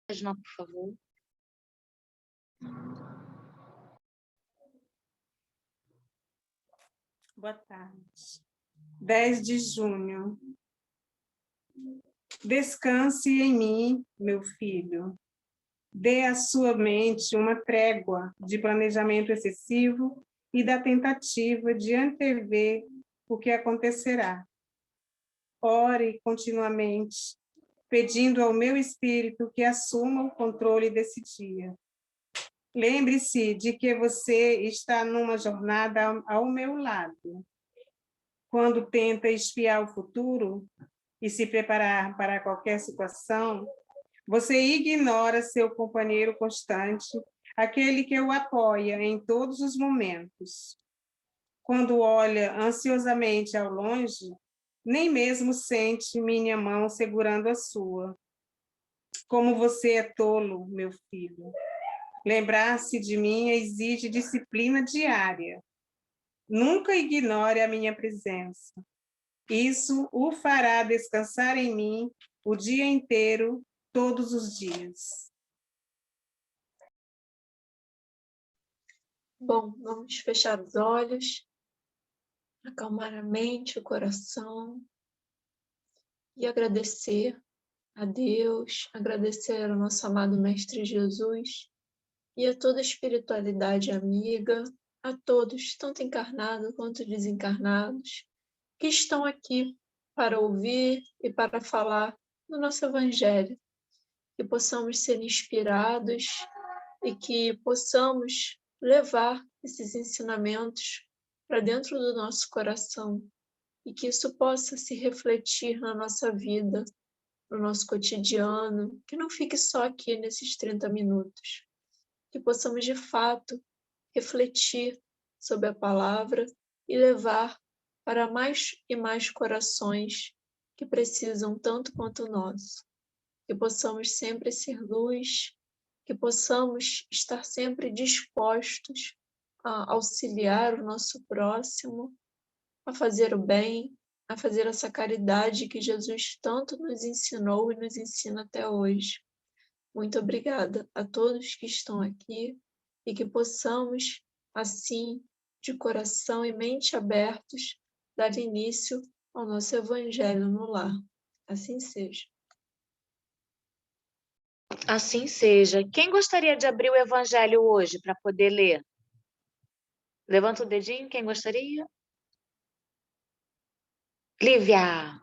Página, por favor. Boa tarde. 10 de junho. Descanse em mim, meu filho. Dê à sua mente uma trégua de planejamento excessivo e da tentativa de antever o que acontecerá. Ore continuamente, pedindo ao meu espírito que assuma o controle desse dia. Lembre-se de que você está numa jornada ao meu lado. Quando tenta espiar o futuro e se preparar para qualquer situação, você ignora seu companheiro constante, aquele que o apoia em todos os momentos. Quando olha ansiosamente ao longe, nem mesmo sente minha mão segurando a sua. Como você é tolo, meu filho. Lembrar-se de mim exige disciplina diária. Nunca ignore a minha presença. Isso o fará descansar em mim o dia inteiro, todos os dias. Bom, vamos fechar os olhos, acalmar a mente, o coração e agradecer a Deus, agradecer ao nosso amado Mestre Jesus e a toda a espiritualidade amiga, a todos, tanto encarnados quanto desencarnados, que estão aqui para ouvir e para falar do nosso Evangelho, que possamos ser inspirados e que possamos levar esses ensinamentos para dentro do nosso coração e que isso possa se refletir na nossa vida, no nosso cotidiano, que não fique só aqui nesses 30 minutos, que possamos de fato refletir sobre a palavra e levar para mais e mais corações que precisam tanto quanto o nosso, que possamos sempre ser luz, que possamos estar sempre dispostos a auxiliar o nosso próximo, a fazer o bem, a fazer essa caridade que Jesus tanto nos ensinou e nos ensina até hoje. Muito obrigada a todos que estão aqui e que possamos, assim, de coração e mente abertos, dar início ao nosso Evangelho no lar. Assim seja. Assim seja. Quem gostaria de abrir o Evangelho hoje para poder ler? Levanta o dedinho, quem gostaria? Lívia.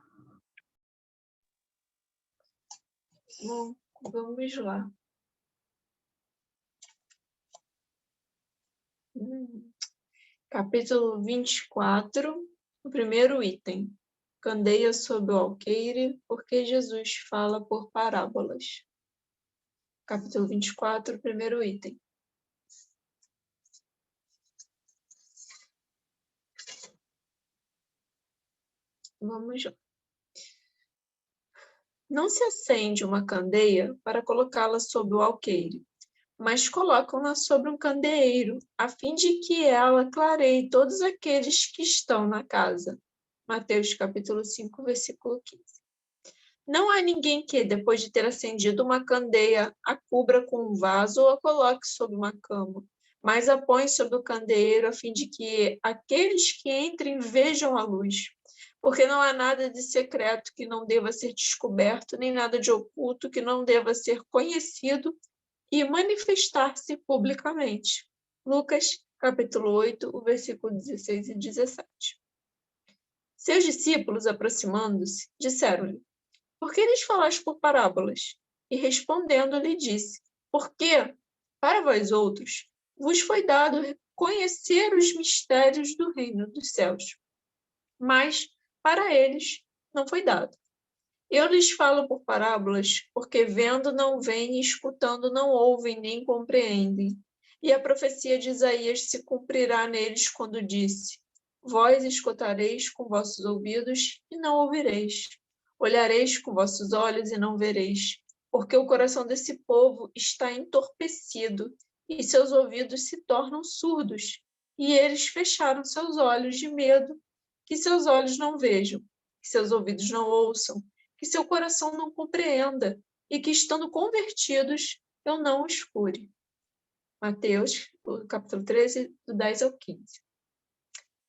Bom, vamos lá. Capítulo 24, o primeiro item. Candeia sob o alqueire, porque Jesus fala por parábolas. Capítulo 24, primeiro item. Vamos lá. Não se acende uma candeia para colocá-la sob o alqueire, mas colocam-na sobre um candeeiro, a fim de que ela clareie todos aqueles que estão na casa. Mateus capítulo 5, versículo 15. Não há ninguém que, depois de ter acendido uma candeia, a cubra com um vaso ou a coloque sobre uma cama, mas a põe sobre o candeeiro a fim de que aqueles que entrem vejam a luz. Porque não há nada de secreto que não deva ser descoberto, nem nada de oculto que não deva ser conhecido e manifestar-se publicamente. Lucas, capítulo 8, o versículo 16 e 17. Seus discípulos, aproximando-se, disseram-lhe: por que lhes falaste por parábolas? E respondendo, lhe disse: porque, para vós outros, vos foi dado conhecer os mistérios do reino dos céus, mas para eles não foi dado. Eu lhes falo por parábolas, porque vendo não veem, e escutando não ouvem, nem compreendem. E a profecia de Isaías se cumprirá neles quando disse: vós escutareis com vossos ouvidos e não ouvireis. Olhareis com vossos olhos e não vereis, porque o coração desse povo está entorpecido e seus ouvidos se tornam surdos, e eles fecharam seus olhos de medo que seus olhos não vejam, que seus ouvidos não ouçam, que seu coração não compreenda e que, estando convertidos, eu não os cure. Mateus, capítulo 13, do 10 ao 15.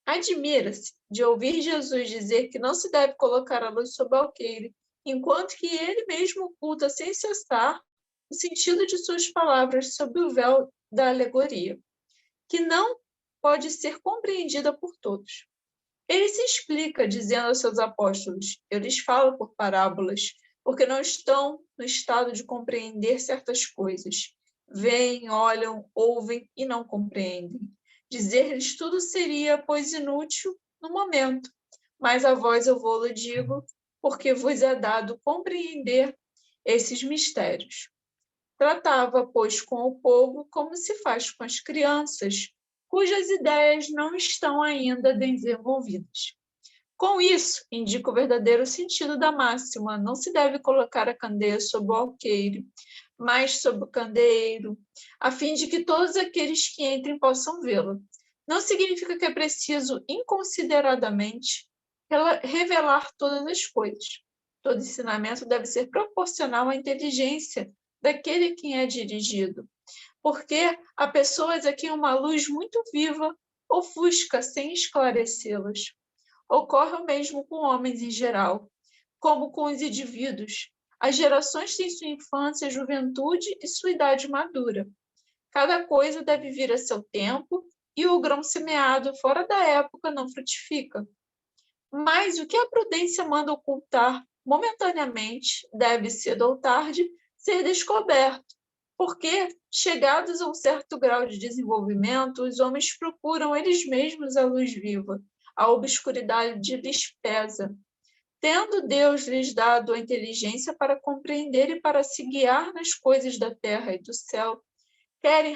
Admira-se de ouvir Jesus dizer que não se deve colocar a luz sob o alqueire, enquanto que ele mesmo oculta sem cessar o sentido de suas palavras sob o véu da alegoria, que não pode ser compreendida por todos. Ele se explica dizendo aos seus apóstolos: eu lhes falo por parábolas, porque não estão no estado de compreender certas coisas. Veem, olham, ouvem e não compreendem. Dizer-lhes tudo seria, pois, inútil no momento, mas a vós eu vou-lo digo, porque vos é dado compreender esses mistérios. Tratava, pois, com o povo como se faz com as crianças, cujas ideias não estão ainda desenvolvidas. Com isso, indica o verdadeiro sentido da máxima: não se deve colocar a candeia sob o alqueire, mas sob o candeeiro, a fim de que todos aqueles que entrem possam vê-la. Não significa que é preciso, inconsideradamente, revelar todas as coisas. Todo ensinamento deve ser proporcional à inteligência daquele a quem é dirigido, porque há pessoas a quem uma luz muito viva ofusca sem esclarecê-las. Ocorre o mesmo com homens em geral, como com os indivíduos. As gerações têm sua infância, juventude e sua idade madura. Cada coisa deve vir a seu tempo, e o grão semeado fora da época não frutifica. Mas o que a prudência manda ocultar momentaneamente deve, cedo ou tarde, ser descoberto, porque, chegados a um certo grau de desenvolvimento, os homens procuram eles mesmos a luz viva, a obscuridade lhes pesa. Tendo Deus lhes dado a inteligência para compreender e para se guiar nas coisas da terra e do céu, querem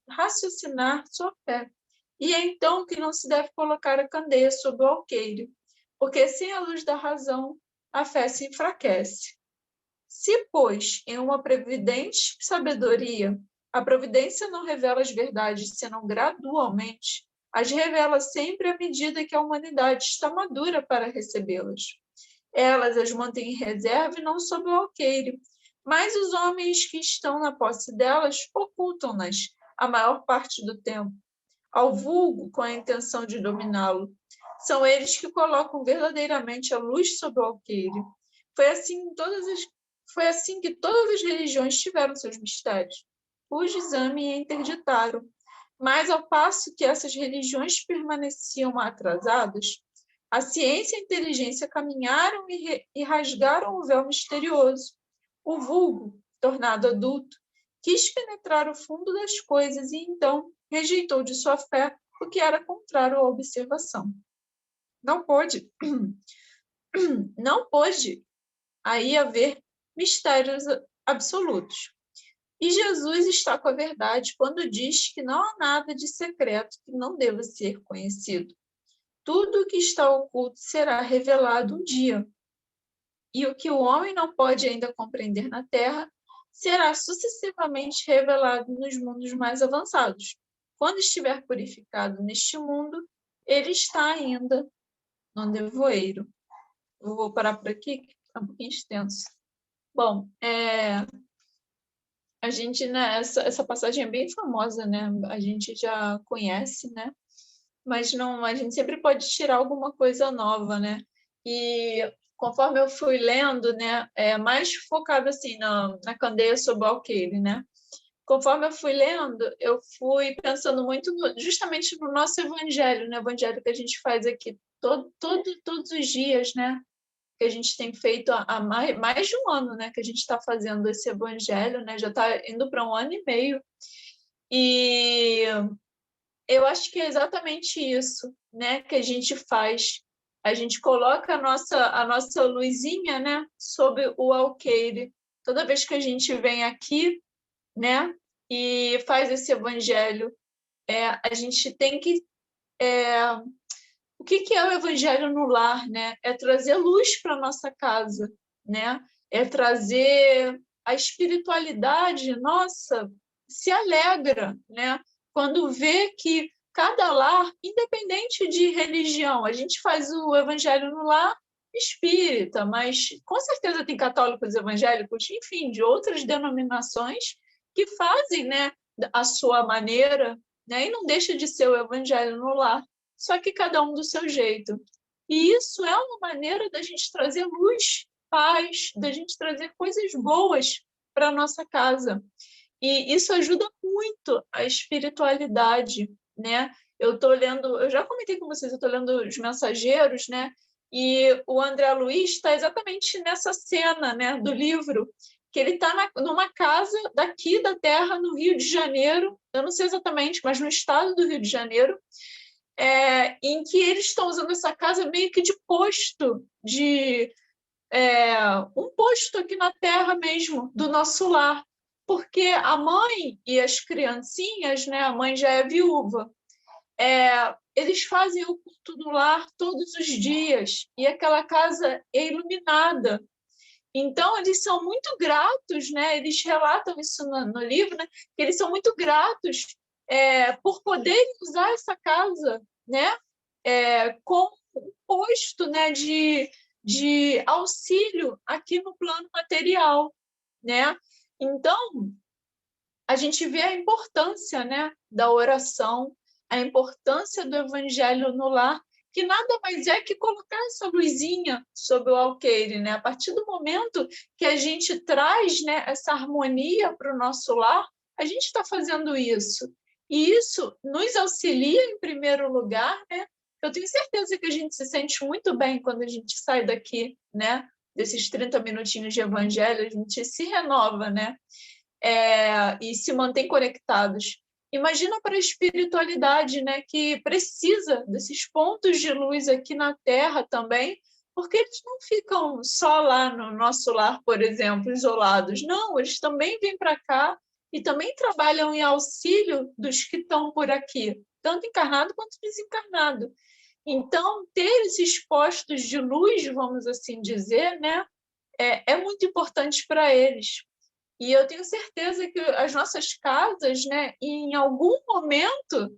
raciocinar sua fé. E é então que não se deve colocar a candeia sob o alqueire, porque sem a luz da razão, a fé se enfraquece. Se, pois, em uma previdente sabedoria, a providência não revela as verdades senão gradualmente, as revela sempre à medida que a humanidade está madura para recebê-las. Elas as mantêm em reserva e não sob o alqueire, mas os homens que estão na posse delas ocultam-nas a maior parte do tempo, ao vulgo com a intenção de dominá-lo. São eles que colocam verdadeiramente a luz sob o alqueire. Foi assim que todas as religiões tiveram seus mistérios, cujo exame interditaram. Mas, ao passo que essas religiões permaneciam atrasadas, a ciência e a inteligência caminharam e rasgaram o véu misterioso. O vulgo, tornado adulto, quis penetrar o fundo das coisas e, então, rejeitou de sua fé o que era contrário à observação. Não pôde aí haver mistérios absolutos. E Jesus está com a verdade quando diz que não há nada de secreto que não deva ser conhecido. Tudo o que está oculto será revelado um dia. E o que o homem não pode ainda compreender na Terra será sucessivamente revelado nos mundos mais avançados. Quando estiver purificado neste mundo, ele está ainda no nevoeiro. Eu vou parar por aqui, que está um pouquinho extenso. Bom, a gente, né, essa passagem é bem famosa, né? A gente já conhece, né? Mas não, a gente sempre pode tirar alguma coisa nova, né? E conforme eu fui lendo, né, mais focado assim na candeia sob o alqueire, né? Conforme eu fui lendo, eu fui pensando muito justamente no nosso evangelho, né? O evangelho que a gente faz aqui todos os dias, né? Que a gente tem feito há mais de um ano, né? Que a gente está fazendo esse evangelho, né? Já está indo para 1 ano e meio. E eu acho que é exatamente isso, né? Que a gente faz. A gente coloca a nossa luzinha, né? Sob o alqueire. Toda vez que a gente vem aqui, né? E faz esse evangelho, a gente tem que... O que é o evangelho no lar, né? É trazer luz para a nossa casa, né? É trazer a espiritualidade, nossa, se alegra, né? Quando vê que cada lar, independente de religião, a gente faz o evangelho no lar espírita, mas com certeza tem católicos evangélicos, enfim, de outras denominações que fazem, né, a sua maneira, né, e não deixa de ser o evangelho no lar, só que cada um do seu jeito. E isso é uma maneira da gente trazer luz, paz, da gente trazer coisas boas para a nossa casa. E isso ajuda muito a espiritualidade, né? Eu estou lendo, eu já comentei com vocês, eu estou lendo Os Mensageiros, né? E o André Luiz está exatamente nessa cena, né, do livro, que ele está numa casa daqui da Terra, no Rio de Janeiro, eu não sei exatamente, mas no estado do Rio de Janeiro, em que eles estão usando essa casa meio que de posto, um posto aqui na Terra mesmo, do nosso lar, porque a mãe e as criancinhas, né, a mãe já é viúva, eles fazem o culto no lar todos os dias, e aquela casa é iluminada. Então, eles são muito gratos, né? Eles relatam isso no livro, né? Que eles são muito gratos por poderem usar essa casa, né? Com um posto, né? De auxílio aqui no plano material, né? Então, a gente vê a importância, né, da oração, a importância do evangelho no lar, que nada mais é que colocar essa luzinha sobre o alqueire, né? A partir do momento que a gente traz, né, essa harmonia para o nosso lar, a gente está fazendo isso. E isso nos auxilia, em primeiro lugar, né? Eu tenho certeza que a gente se sente muito bem quando a gente sai daqui, né? Desses 30 minutinhos de evangelho, a gente se renova, né? E se mantém conectados. Imagina para a espiritualidade, né, que precisa desses pontos de luz aqui na Terra também, porque eles não ficam só lá no nosso lar, por exemplo, isolados. Não, eles também vêm para cá e também trabalham em auxílio dos que estão por aqui, tanto encarnado quanto desencarnado. Então, ter esses postos de luz, vamos assim dizer, né, é muito importante para eles. E eu tenho certeza que as nossas casas, né, em algum momento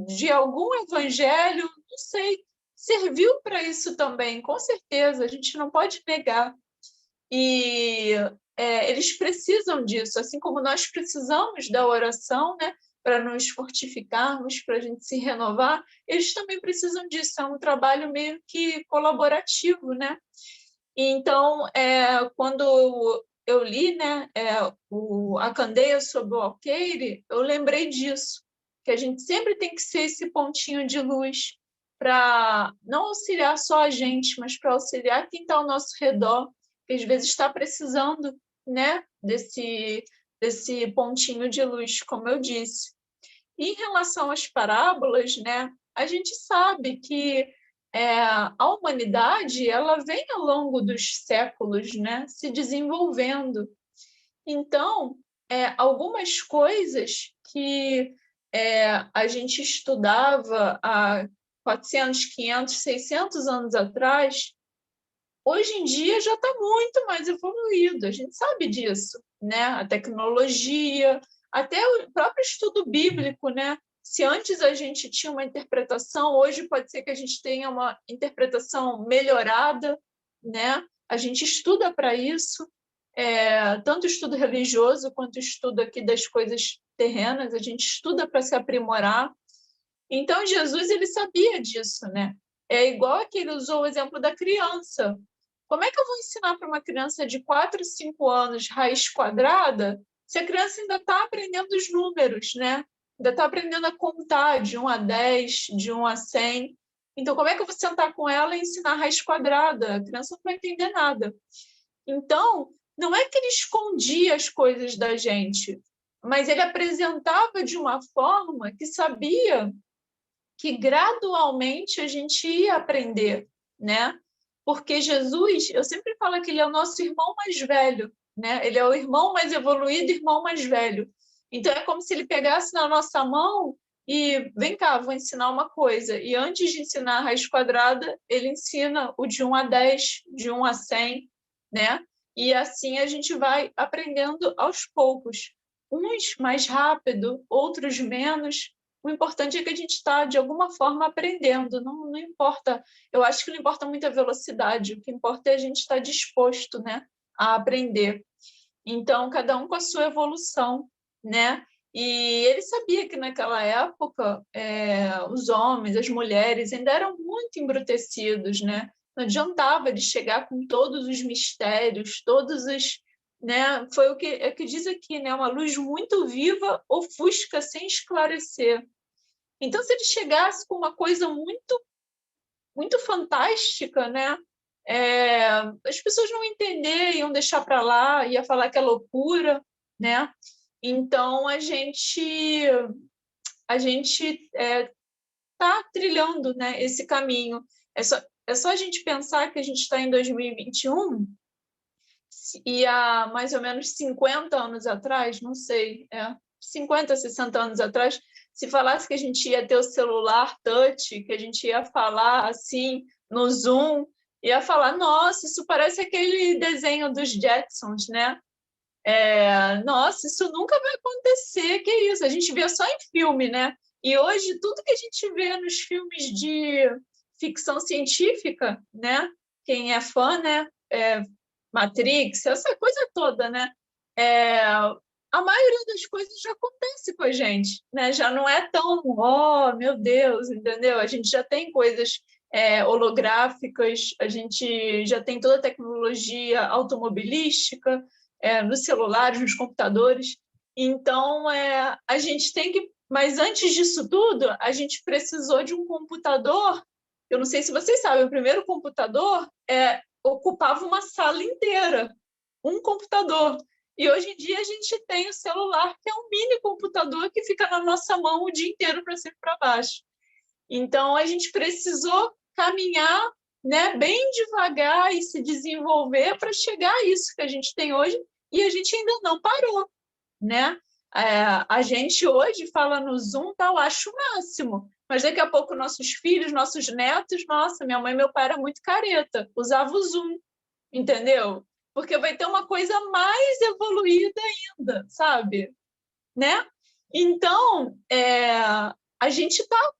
de algum evangelho, não sei, serviu para isso também, com certeza, a gente não pode negar. E eles precisam disso, assim como nós precisamos da oração, né, para nos fortificarmos, para a gente se renovar, eles também precisam disso, é um trabalho meio que colaborativo, né? Então, quando eu li, né, A Candeia sobre o Alqueire, eu lembrei disso, que a gente sempre tem que ser esse pontinho de luz para não auxiliar só a gente, mas para auxiliar quem está ao nosso redor, que às vezes está precisando, né, desse pontinho de luz, como eu disse. E em relação às parábolas, né, a gente sabe que a humanidade ela vem ao longo dos séculos, né, se desenvolvendo. Então, algumas coisas que a gente estudava há 400, 500, 600 anos atrás, hoje em dia já está muito mais evoluído, a gente sabe disso, né? A tecnologia, até o próprio estudo bíblico, né? Se antes a gente tinha uma interpretação, hoje pode ser que a gente tenha uma interpretação melhorada, né? A gente estuda para isso, tanto estudo religioso quanto estudo aqui das coisas terrenas, a gente estuda para se aprimorar. Então, Jesus, ele sabia disso, né? É igual que ele usou o exemplo da criança. Como é que eu vou ensinar para uma criança de 4, 5 anos raiz quadrada se a criança ainda está aprendendo os números, né? Ainda está aprendendo a contar de 1 a 10, de 1 a 100. Então, como é que eu vou sentar com ela e ensinar raiz quadrada? A criança não vai entender nada. Então, não é que ele escondia as coisas da gente, mas ele apresentava de uma forma que sabia que gradualmente a gente ia aprender, né? Porque Jesus, eu sempre falo que ele é o nosso irmão mais velho, né? Ele é o irmão mais evoluído, irmão mais velho. Então é como se ele pegasse na nossa mão e vem cá, vou ensinar uma coisa. E antes de ensinar a raiz quadrada, ele ensina o de 1 a 10, de 1 a 100, né? E assim a gente vai aprendendo aos poucos. Uns mais rápido, outros menos, o importante é que a gente está, de alguma forma, aprendendo. Não importa, eu acho que não importa muito a velocidade, o que importa é a gente estar disposto, né, a aprender. Então, cada um com a sua evolução, né? E ele sabia que naquela época os homens, as mulheres ainda eram muito embrutecidos, né? Não adiantava ele chegar com todos os mistérios, todos os, né? Foi o que diz aqui, né? Uma luz muito viva ofusca sem esclarecer. Então, se ele chegasse com uma coisa muito, muito fantástica, né? As pessoas não entender, iam deixar para lá, ia falar que é loucura, né? Então a gente está trilhando, né, esse caminho. É só a gente pensar que a gente está em 2021 e há mais ou menos 50 anos atrás, não sei, 50, 60 anos atrás, se falasse que a gente ia ter o celular touch, que a gente ia falar assim no Zoom, ia falar, nossa, isso parece aquele desenho dos Jetsons, né? Nossa, isso nunca vai acontecer, que isso? A gente vê só em filme, né? E hoje, tudo que a gente vê nos filmes de ficção científica, né? Quem é fã, né? Matrix, essa coisa toda, né? A maioria das coisas já acontece com a gente, né? Já não é tão, oh, meu Deus, entendeu? A gente já tem coisas holográficas, a gente já tem toda a tecnologia automobilística, nos celulares, nos computadores. Então, a gente tem que... Mas antes disso tudo, a gente precisou de um computador. Eu não sei se vocês sabem, o primeiro computador ocupava uma sala inteira, um computador. E hoje em dia a gente tem o celular, que é um mini computador que fica na nossa mão o dia inteiro para cima e para baixo. Então, a gente precisou caminhar, né, bem devagar e se desenvolver para chegar a isso que a gente tem hoje, e a gente ainda não parou, né? A gente hoje fala no Zoom, tá, eu acho o máximo, mas daqui a pouco nossos filhos, nossos netos, nossa, minha mãe e meu pai eram muito careta, usava o Zoom, entendeu? Porque vai ter uma coisa mais evoluída ainda, sabe? Né? Então, a gente está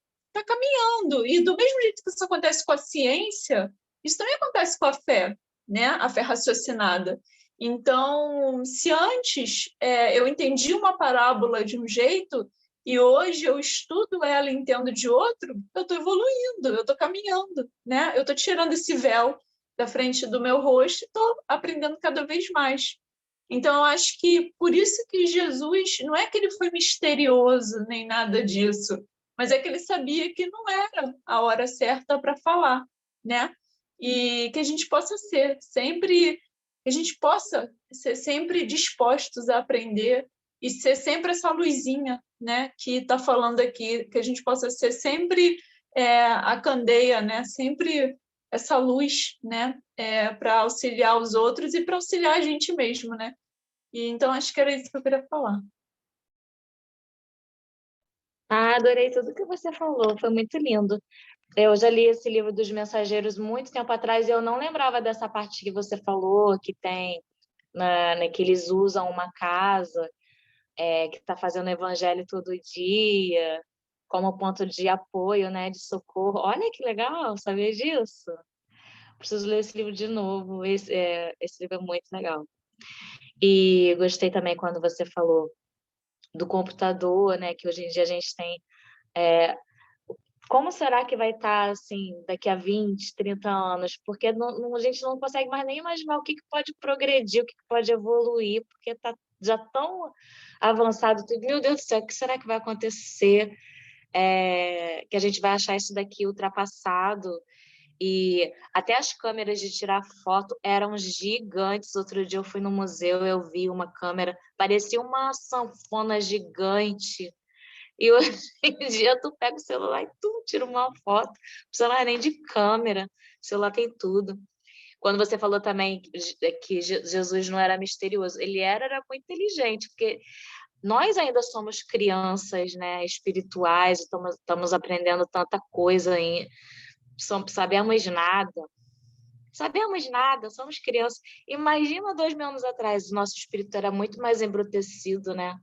caminhando, e do mesmo jeito que isso acontece com a ciência, isso também acontece com a fé, né? A fé raciocinada. Então, se antes eu entendi uma parábola de um jeito e hoje eu estudo ela e entendo de outro, eu estou evoluindo, eu estou caminhando, né? Eu estou tirando esse véu da frente do meu rosto e estou aprendendo cada vez mais. Então, eu acho que por isso que Jesus, não é que ele foi misterioso nem nada disso, mas é que ele sabia que não era a hora certa para falar, né? E que a gente possa ser sempre, que a gente possa ser sempre dispostos a aprender e ser sempre essa luzinha, né? Que está falando aqui, que a gente possa ser sempre a candeia, né? Sempre essa luz, né? Para auxiliar os outros e para auxiliar a gente mesmo, né? E então acho que era isso que eu queria falar. Adorei tudo que você falou, foi muito lindo. Eu já li esse livro dos Mensageiros muito tempo atrás e eu não lembrava dessa parte que você falou, que tem, né, que eles usam uma casa que está fazendo evangelho todo dia, como ponto de apoio, né, de socorro. Olha que legal, sabia disso? Preciso ler esse livro de novo, esse livro é muito legal. E gostei também quando você falou do computador, né, que hoje em dia a gente tem... Como será que vai estar, assim, daqui a 20, 30 anos? Porque a gente não consegue mais nem imaginar o que pode progredir, o que pode evoluir, porque está já tão avançado tudo. Meu Deus do céu, o que será que vai acontecer? Que a gente vai achar isso daqui ultrapassado. E até as câmeras de tirar foto eram gigantes. Outro dia eu fui no museu, eu vi uma câmera, parecia uma sanfona gigante. E hoje em dia tu pega o celular e tu tira uma foto. O celular nem de câmera, o celular tem tudo. Quando você falou também que Jesus não era misterioso, ele era muito inteligente, porque nós ainda somos crianças, né, espirituais, estamos aprendendo tanta coisa, sabemos nada, somos crianças. Imagina 2000 anos atrás, o nosso espírito era muito mais embrutecido, né?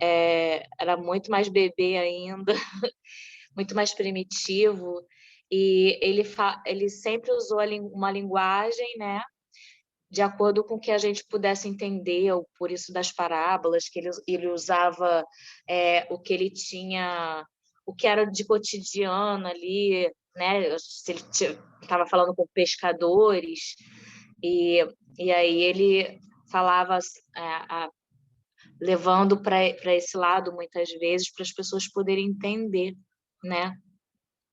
era muito mais bebê ainda, muito mais primitivo, e ele sempre usou uma linguagem, né, de acordo com que a gente pudesse entender, ou por isso das parábolas, que ele usava o que ele tinha, o que era de cotidiano ali, né? Se ele estava falando com pescadores, e, e aí ele falava, levando para esse lado, muitas vezes, para as pessoas poderem entender, né?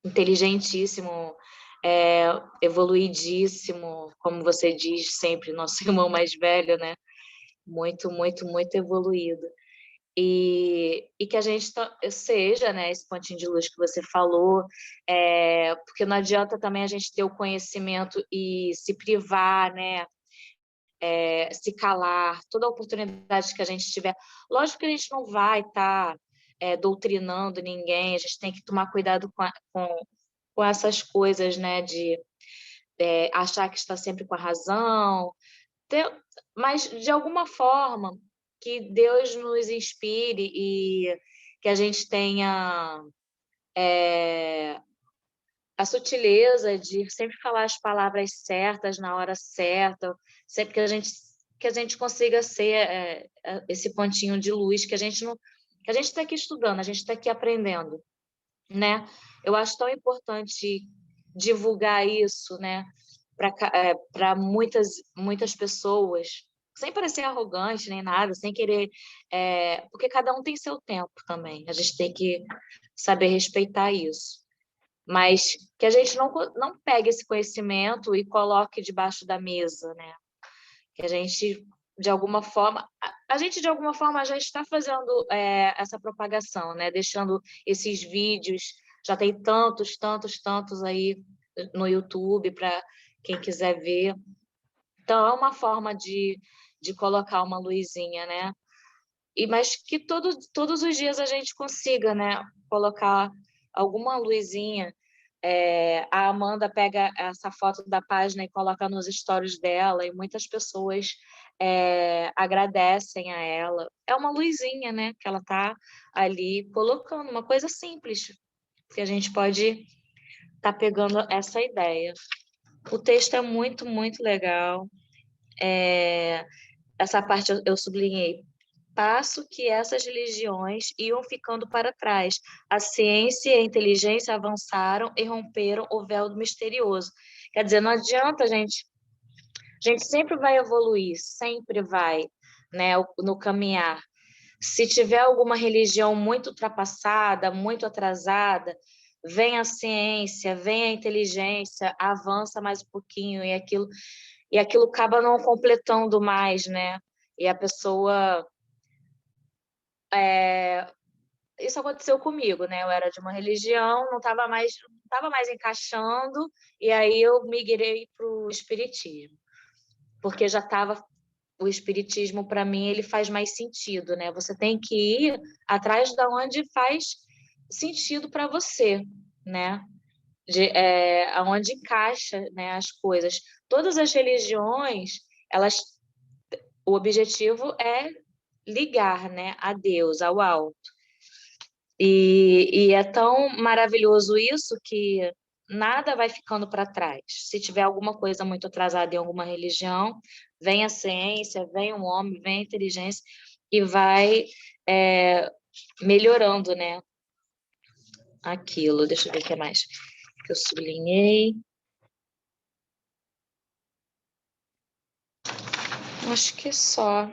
Inteligentíssimo, evoluidíssimo, como você diz sempre, nosso irmão mais velho, né? Muito, muito, muito evoluído. E que a gente seja, né, esse pontinho de luz que você falou, porque não adianta também a gente ter o conhecimento e se privar, né? Se calar, toda a oportunidade que a gente tiver. Lógico que a gente não vai estar doutrinando ninguém, a gente tem que tomar cuidado com essas coisas, né, de achar que está sempre com a razão, mas de alguma forma que Deus nos inspire e que a gente tenha a sutileza de sempre falar as palavras certas na hora certa, sempre que a gente consiga ser esse pontinho de luz que a gente não, que a gente está aqui estudando, a gente está aqui aprendendo, né? Eu acho tão importante divulgar isso, né? Para muitas pessoas, sem parecer arrogante nem nada, sem querer, porque cada um tem seu tempo também. A gente tem que saber respeitar isso. Mas que a gente não pegue esse conhecimento e coloque debaixo da mesa, né? Que a gente, de alguma forma, de alguma forma já está fazendo essa propagação, né? Deixando esses vídeos, já tem tantos aí no YouTube para quem quiser ver. Então, é uma forma de colocar uma luzinha, né? Mas que todos os dias a gente consiga, né? Colocar alguma luzinha. A Amanda pega essa foto da página e coloca nos stories dela, e muitas pessoas agradecem a ela. É uma luzinha, né? Que ela tá ali colocando, uma coisa simples, que a gente pode estar pegando essa ideia. O texto é muito, muito legal. Essa parte eu sublinhei. Passo que essas religiões iam ficando para trás. A ciência e a inteligência avançaram e romperam o véu do misterioso. Quer dizer, não adianta a gente sempre vai evoluir, sempre vai, né, no caminhar. Se tiver alguma religião muito ultrapassada, muito atrasada, vem a ciência, vem a inteligência, avança mais um pouquinho e aquilo acaba não completando mais, né? E a pessoa isso aconteceu comigo, né? Eu era de uma religião, não estava mais encaixando, e aí eu migrei para o espiritismo, porque já estava o espiritismo para mim ele faz mais sentido, né? Você tem que ir atrás da onde faz sentido para você, né? Aonde encaixa, né, as coisas. Todas as religiões, o objetivo é ligar, né, a Deus, ao alto. E é tão maravilhoso isso que nada vai ficando para trás. Se tiver alguma coisa muito atrasada em alguma religião, vem a ciência, vem o homem, vem a inteligência e vai melhorando, né? Aquilo. Deixa eu ver o que mais que eu sublinhei. Acho que só.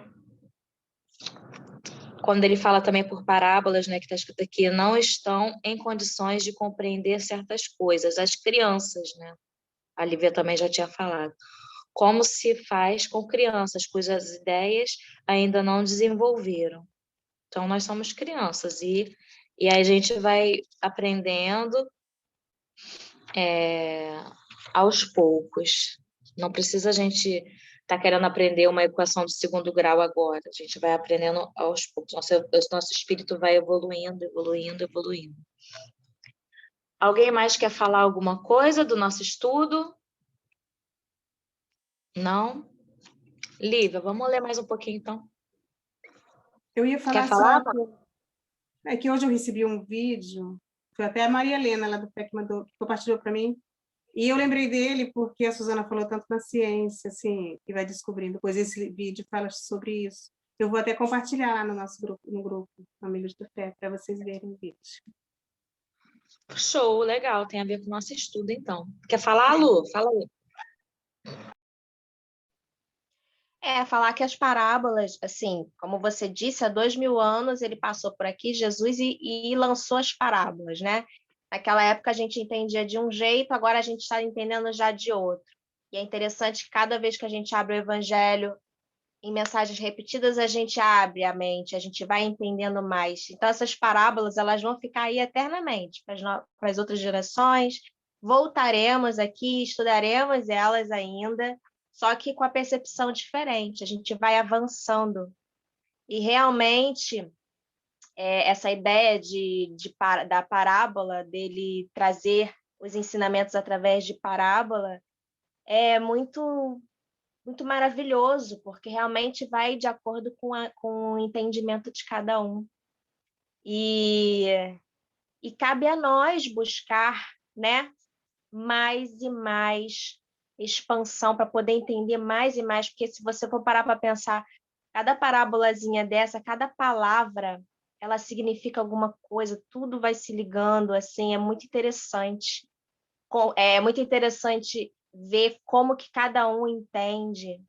Quando ele fala também por parábolas, né, que está escrito aqui, não estão em condições de compreender certas coisas. As crianças, né? A Lívia também já tinha falado. Como se faz com crianças, cujas ideias ainda não desenvolveram. Então, nós somos crianças e aí a gente vai aprendendo aos poucos. Não precisa a gente estar querendo aprender uma equação de segundo grau agora. A gente vai aprendendo aos poucos. Nosso espírito vai evoluindo, evoluindo, evoluindo. Alguém mais quer falar alguma coisa do nosso estudo? Não? Lívia, vamos ler mais um pouquinho, então. Eu ia falar Quer falar? É que hoje eu recebi um vídeo, foi até a Maria Helena, lá do PEC, que compartilhou para mim, e eu lembrei dele porque a Suzana falou tanto na ciência, assim, que vai descobrindo, pois esse vídeo fala sobre isso. Eu vou até compartilhar lá no nosso grupo, no grupo Famílias do Fé, para vocês verem o vídeo. Show, legal, tem a ver com o nosso estudo, então. Quer falar, Lu? Fala aí. Falar que as parábolas, assim, como você disse, há 2000 anos ele passou por aqui, Jesus, e lançou as parábolas, né? Naquela época a gente entendia de um jeito, agora a gente está entendendo já de outro. E é interessante que cada vez que a gente abre o Evangelho, em mensagens repetidas, a gente abre a mente, a gente vai entendendo mais. Então, essas parábolas, elas vão ficar aí eternamente para as outras gerações. Voltaremos aqui, estudaremos elas ainda, só que com a percepção diferente, a gente vai avançando. E realmente, essa ideia da parábola, dele trazer os ensinamentos através de parábola, é muito, muito maravilhoso, porque realmente vai de acordo com o entendimento de cada um. E cabe a nós buscar, né, mais e mais expansão para poder entender mais e mais, porque se você for parar para pensar, cada parábolazinha dessa, cada palavra, ela significa alguma coisa, tudo vai se ligando, assim, é muito interessante. É muito interessante ver como que cada um entende,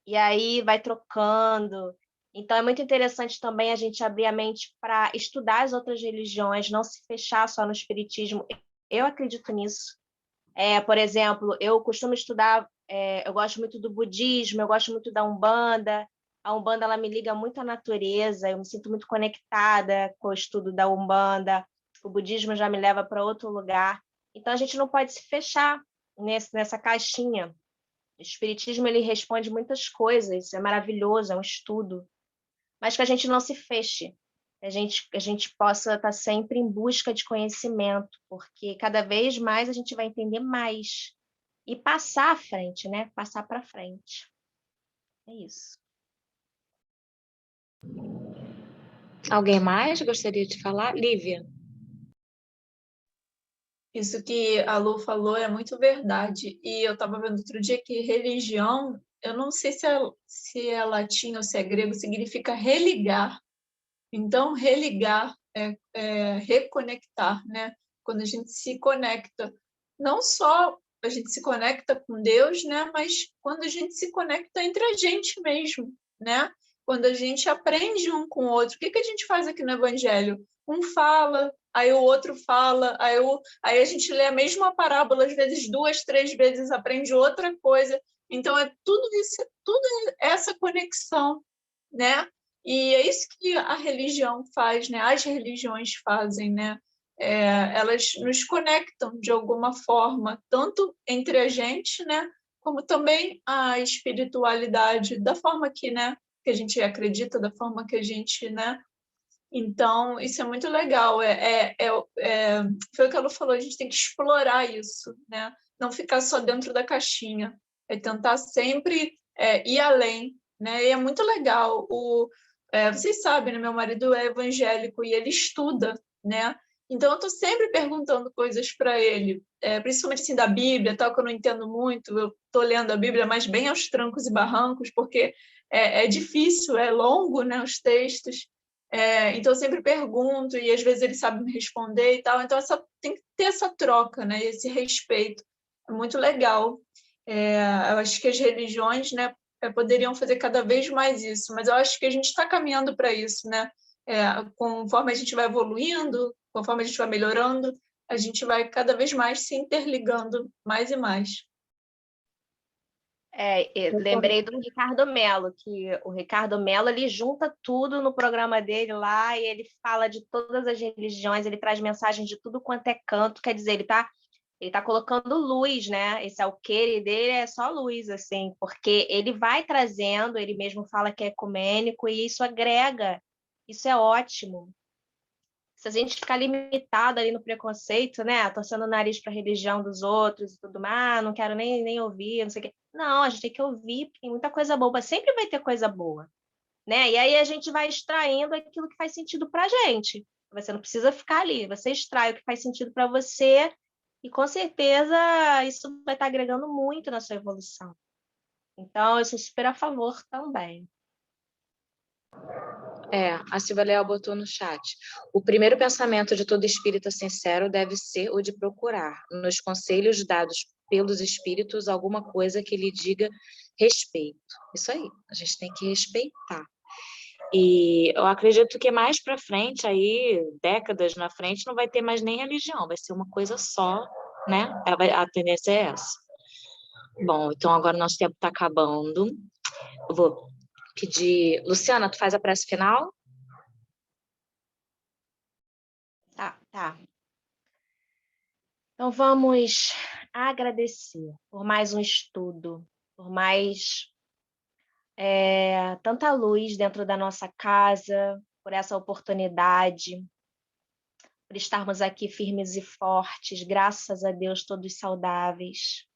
e aí vai trocando. Então, é muito interessante também a gente abrir a mente para estudar as outras religiões, não se fechar só no espiritismo. Eu acredito nisso. Por exemplo, eu costumo estudar, eu gosto muito do budismo, eu gosto muito da Umbanda. A Umbanda, ela me liga muito à natureza, eu me sinto muito conectada com o estudo da Umbanda. O budismo já me leva para outro lugar. Então, a gente não pode se fechar nessa caixinha. O espiritismo, ele responde muitas coisas, é maravilhoso, é um estudo, mas que a gente não se feche, a gente possa estar sempre em busca de conhecimento, porque cada vez mais a gente vai entender mais e passar à frente, né? Passar para frente. É isso. Alguém mais gostaria de falar? Lívia. Isso que a Lu falou é muito verdade. E eu estava vendo outro dia que religião, eu não sei se é latim ou se é grego, significa religar. Então, religar é reconectar, né? Quando a gente se conecta, não só a gente se conecta com Deus, né? Mas quando a gente se conecta entre a gente mesmo, né? Quando a gente aprende um com o outro. O que a gente faz aqui no Evangelho? Um fala, aí o outro fala, aí a gente lê a mesma parábola, às vezes 2, 3 vezes, aprende outra coisa. Então, é tudo isso, tudo essa conexão, né? E é isso que a religião faz, né? As religiões fazem, né? Elas nos conectam de alguma forma, tanto entre a gente, né? Como também a espiritualidade, da forma que, né? Que a gente acredita, da forma que a gente, né? Então, isso é muito legal. Foi o que ela falou, a gente tem que explorar isso, né? Não ficar só dentro da caixinha. É tentar sempre ir além, né? E é muito legal. Vocês sabem, né? Meu marido é evangélico e ele estuda, né? Então, eu estou sempre perguntando coisas para ele, principalmente assim, da Bíblia, tal, que eu não entendo muito. Eu estou lendo a Bíblia, mas bem aos trancos e barrancos, porque é difícil, é longo, né? Os textos. Então, eu sempre pergunto e às vezes ele sabe me responder e tal. Então, tem que ter essa troca, né? Esse respeito. É muito legal. Eu acho que as religiões, né, poderiam fazer cada vez mais isso, mas eu acho que a gente está caminhando para isso, né? Conforme a gente vai evoluindo, conforme a gente vai melhorando, a gente vai cada vez mais se interligando mais e mais. Lembrei do Ricardo Mello, que o Ricardo Mello, ele junta tudo no programa dele lá e ele fala de todas as religiões, ele traz mensagens de tudo quanto é canto, quer dizer, ele tá colocando luz, né? Esse alqueire dele é só luz, assim, porque ele vai trazendo, ele mesmo fala que é ecumênico e isso agrega, isso é ótimo. Se a gente ficar limitado ali no preconceito, né, torcendo o nariz para a religião dos outros e tudo mais, não quero nem ouvir, não sei o quê. Não, a gente tem que ouvir, porque tem muita coisa boa, sempre vai ter coisa boa, né? E aí a gente vai extraindo aquilo que faz sentido para a gente. Você não precisa ficar ali, você extrai o que faz sentido para você e com certeza isso vai estar agregando muito na sua evolução. Então, eu sou super a favor também. A Silvia Leal botou no chat. O primeiro pensamento de todo espírita sincero deve ser o de procurar, nos conselhos dados pelos espíritos, alguma coisa que lhe diga respeito. Isso aí, a gente tem que respeitar. E eu acredito que mais para frente, aí, décadas na frente, não vai ter mais nem religião, vai ser uma coisa só, né? A tendência é essa. Bom, então agora nosso tempo está acabando. Eu vou pedir... Luciana, tu faz a prece final? Tá. Então, vamos agradecer por mais um estudo, por mais tanta luz dentro da nossa casa, por essa oportunidade, por estarmos aqui firmes e fortes, graças a Deus, todos saudáveis.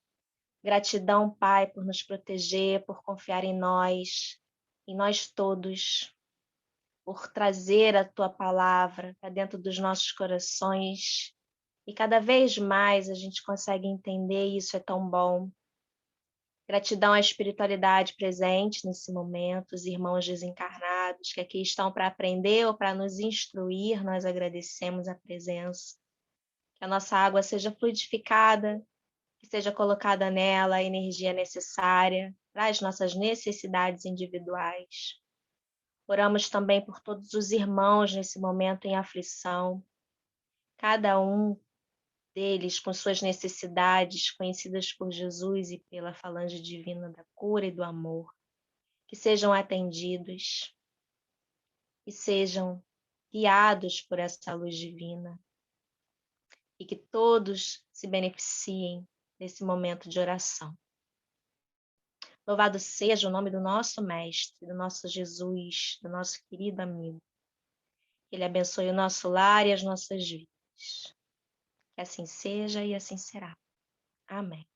Gratidão, Pai, por nos proteger, por confiar em nós todos, por trazer a Tua palavra para dentro dos nossos corações. E cada vez mais a gente consegue entender, e isso é tão bom. Gratidão à espiritualidade presente nesse momento, os irmãos desencarnados que aqui estão para aprender ou para nos instruir, nós agradecemos a presença. Que a nossa água seja fluidificada, que seja colocada nela a energia necessária para as nossas necessidades individuais. Oramos também por todos os irmãos nesse momento em aflição, cada um deles com suas necessidades conhecidas por Jesus e pela falange divina da cura e do amor, que sejam atendidos, que sejam guiados por essa luz divina e que todos se beneficiem desse momento de oração. Louvado seja o nome do nosso Mestre, do nosso Jesus, do nosso querido amigo. Que Ele abençoe o nosso lar e as nossas vidas. Que assim seja e assim será. Amém.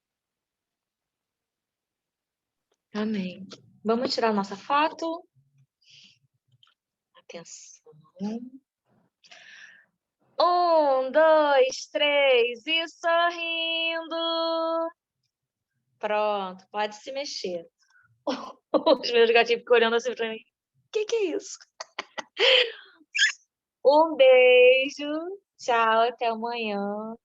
Amém. Vamos tirar nossa foto? Atenção. 1, 2, 3 e sorrindo. Pronto, pode se mexer. Os meus gatinhos ficam olhando assim pra mim. O que é isso? Um beijo. Tchau, até amanhã.